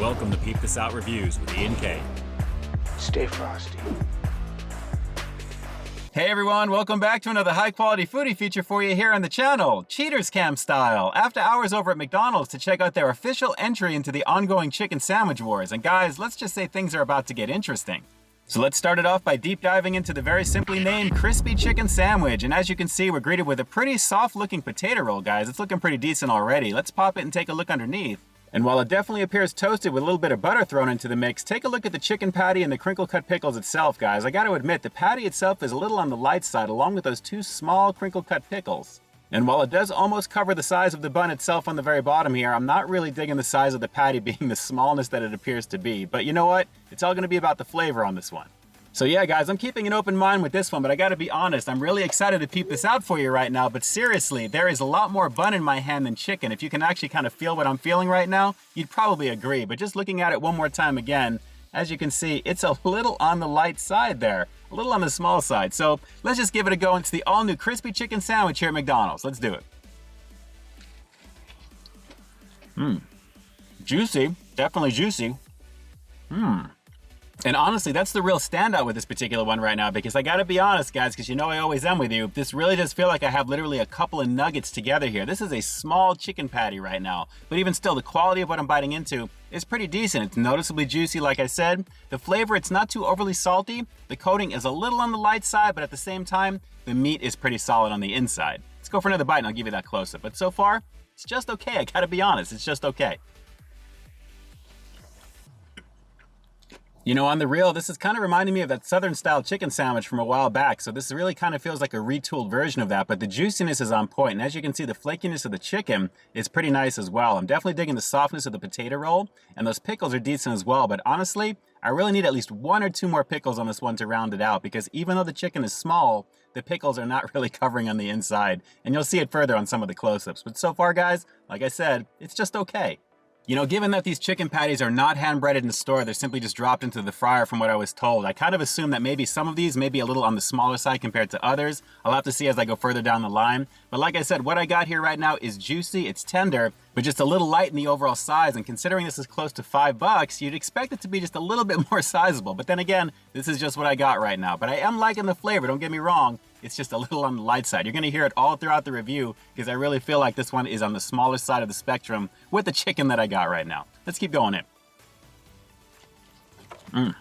Welcome to Peep This Out Reviews with Ian K. Stay frosty. Hey everyone, welcome back to another high-quality foodie feature for you here on the channel, Cheaters Cam style. After hours over at McDonald's to check out their official entry into the ongoing chicken sandwich wars. And guys, let's just say things are about to get interesting. So let's start it off by deep diving into the very simply named Crispy Chicken Sandwich. And as you can see, we're greeted with a pretty soft-looking potato roll, guys. It's looking pretty decent already. Let's pop it and take a look underneath. And while it definitely appears toasted with a little bit of butter thrown into the mix, take a look at the chicken patty and the crinkle cut pickles itself, guys. I gotta admit, the patty itself is a little on the light side, along with those two small crinkle cut pickles. And while it does almost cover the size of the bun itself on the very bottom here, I'm not really digging the size of the patty being the smallness that it appears to be. But you know what? It's all gonna be about the flavor on this one. So yeah, guys, I'm keeping an open mind with this one, but I gotta be honest, I'm really excited to peep this out for you right now, but seriously, there is a lot more bun in my hand than chicken. If you can actually kind of feel what I'm feeling right now, you'd probably agree, but just looking at it one more time again, as you can see, it's a little on the light side there, a little on the small side. So let's just give it a go. It's the all-new Crispy Chicken Sandwich here at McDonald's. Let's do it. Juicy, definitely juicy. And honestly, that's the real standout with this particular one right now, because I gotta be honest, guys, because you know I always am with you, this really does feel like I have literally a couple of nuggets together here. This is a small chicken patty right now, but even still, the quality of what I'm biting into is pretty decent. It's noticeably juicy, like I said. The flavor, it's not too overly salty. The coating is a little on the light side, but at the same time, the meat is pretty solid on the inside. Let's go for another bite and I'll give you that close-up. But so far, it's just okay. I gotta be honest, it's just okay. You know, on the real, this is kind of reminding me of that Southern-style chicken sandwich from a while back, so this really kind of feels like a retooled version of that, but the juiciness is on point, and as you can see, the flakiness of the chicken is pretty nice as well. I'm definitely digging the softness of the potato roll, and those pickles are decent as well, but honestly, I really need at least one or two more pickles on this one to round it out, because even though the chicken is small, the pickles are not really covering on the inside, and you'll see it further on some of the close-ups. But so far, guys, like I said, it's just okay. You know, given that these chicken patties are not hand-breaded in the store, they're simply just dropped into the fryer from what I was told, I kind of assume that maybe some of these may be a little on the smaller side compared to others. I'll have to see as I go further down the line. But like I said, what I got here right now is juicy, it's tender, but just a little light in the overall size. And considering this is close to $5, you'd expect it to be just a little bit more sizable. But then again, this is just what I got right now. But I am liking the flavor, don't get me wrong. It's just a little on the light side. You're gonna hear it all throughout the review because I really feel like this one is on the smaller side of the spectrum with the chicken that I got right now. Let's keep going in.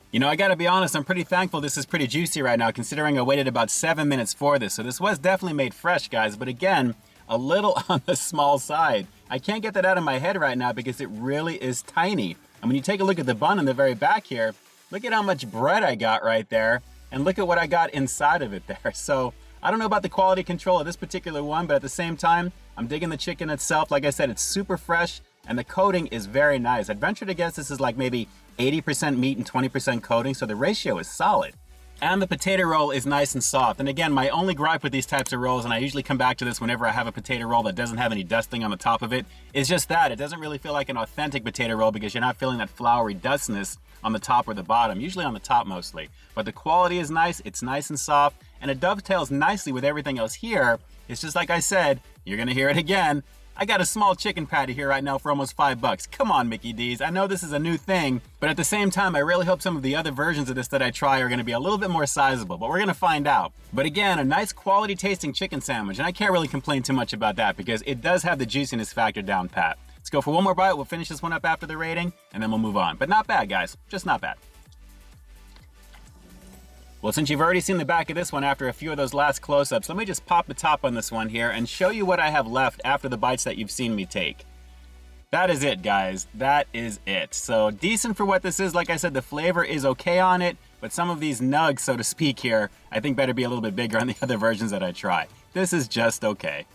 You know, I gotta be honest, I'm pretty thankful this is pretty juicy right now considering I waited about 7 minutes for this. So this was definitely made fresh, guys, but again, a little on the small side. I can't get that out of my head right now because it really is tiny. And when you take a look at the bun in the very back here, look at how much bread I got right there. And look at what I got inside of it there. So I don't know about the quality control of this particular one, but at the same time, I'm digging the chicken itself. Like I said, it's super fresh and the coating is very nice. I'd venture to guess this is like maybe 80% meat and 20% coating, so the ratio is solid. And the potato roll is nice and soft. And again, my only gripe with these types of rolls, and I usually come back to this whenever I have a potato roll that doesn't have any dusting on the top of it, is just that. It doesn't really feel like an authentic potato roll because you're not feeling that floury dustness on the top or the bottom, usually on the top mostly. But the quality is nice, it's nice and soft, and it dovetails nicely with everything else here. It's just like I said, you're gonna hear it again. I got a small chicken patty here right now for almost $5. Come on, Mickey D's. I know this is a new thing, but at the same time, I really hope some of the other versions of this that I try are gonna be a little bit more sizable, but we're gonna find out. But again, a nice quality tasting chicken sandwich, and I can't really complain too much about that because it does have the juiciness factor down pat. Let's go for one more bite. We'll finish this one up after the rating, and then we'll move on. But not bad, guys. Just not bad. Well, since you've already seen the back of this one after a few of those last close-ups, let me just pop the top on this one here and show you what I have left after the bites that you've seen me take. That is it, guys. That is it. So decent for what this is. Like I said, the flavor is okay on it, but some of these nugs, so to speak here, I think better be a little bit bigger on the other versions that I try. This is just okay.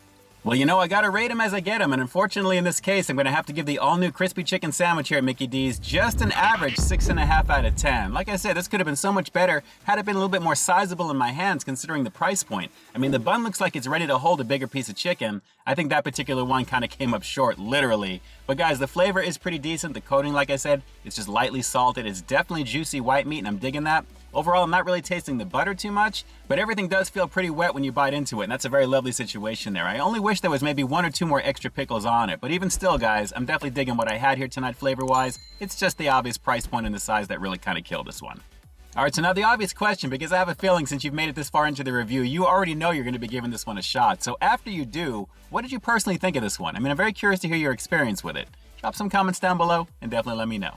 Well, you know, I gotta rate them as I get them, and unfortunately in this case, I'm gonna have to give the all-new Crispy Chicken Sandwich here at Mickey D's just an average 6.5 out of 10. Like I said, this could have been so much better had it been a little bit more sizable in my hands considering the price point. I mean, the bun looks like it's ready to hold a bigger piece of chicken. I think that particular one kind of came up short, literally. But guys, the flavor is pretty decent. The coating, like I said, it's just lightly salted. It's definitely juicy white meat, and I'm digging that. Overall, I'm not really tasting the butter too much, but everything does feel pretty wet when you bite into it, and that's a very lovely situation there. I only wish there was maybe 1 or 2 more extra pickles on it, but even still, guys, I'm definitely digging what I had here tonight flavor-wise. It's just the obvious price point and the size that really kind of killed this one. Alright, so now the obvious question, because I have a feeling since you've made it this far into the review, you already know you're going to be giving this one a shot. So after you do, what did you personally think of this one? I mean, I'm very curious to hear your experience with it. Drop some comments down below and definitely let me know.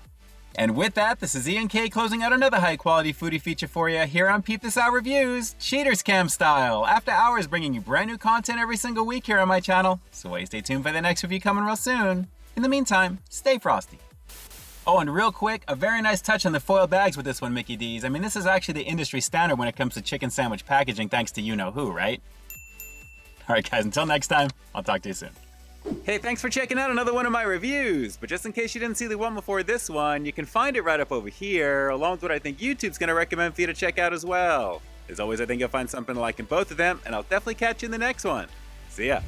And with that, this is Ian K closing out another high-quality foodie feature for you here on Peep This Out Reviews, Cheaters Cam style. After hours bringing you brand new content every single week here on my channel, so stay tuned for the next review coming real soon. In the meantime, stay frosty. Oh, and real quick, a very nice touch on the foil bags with this one, Mickey D's. I mean, this is actually the industry standard when it comes to chicken sandwich packaging, thanks to you-know-who, right? Alright guys, until next time, I'll talk to you soon. Hey, thanks for checking out another one of my reviews. But just in case you didn't see the one before this one, you can find it right up over here, along with what I think YouTube's going to recommend for you to check out as well. As always, I think you'll find something to like in both of them, and I'll definitely catch you in the next one. See ya.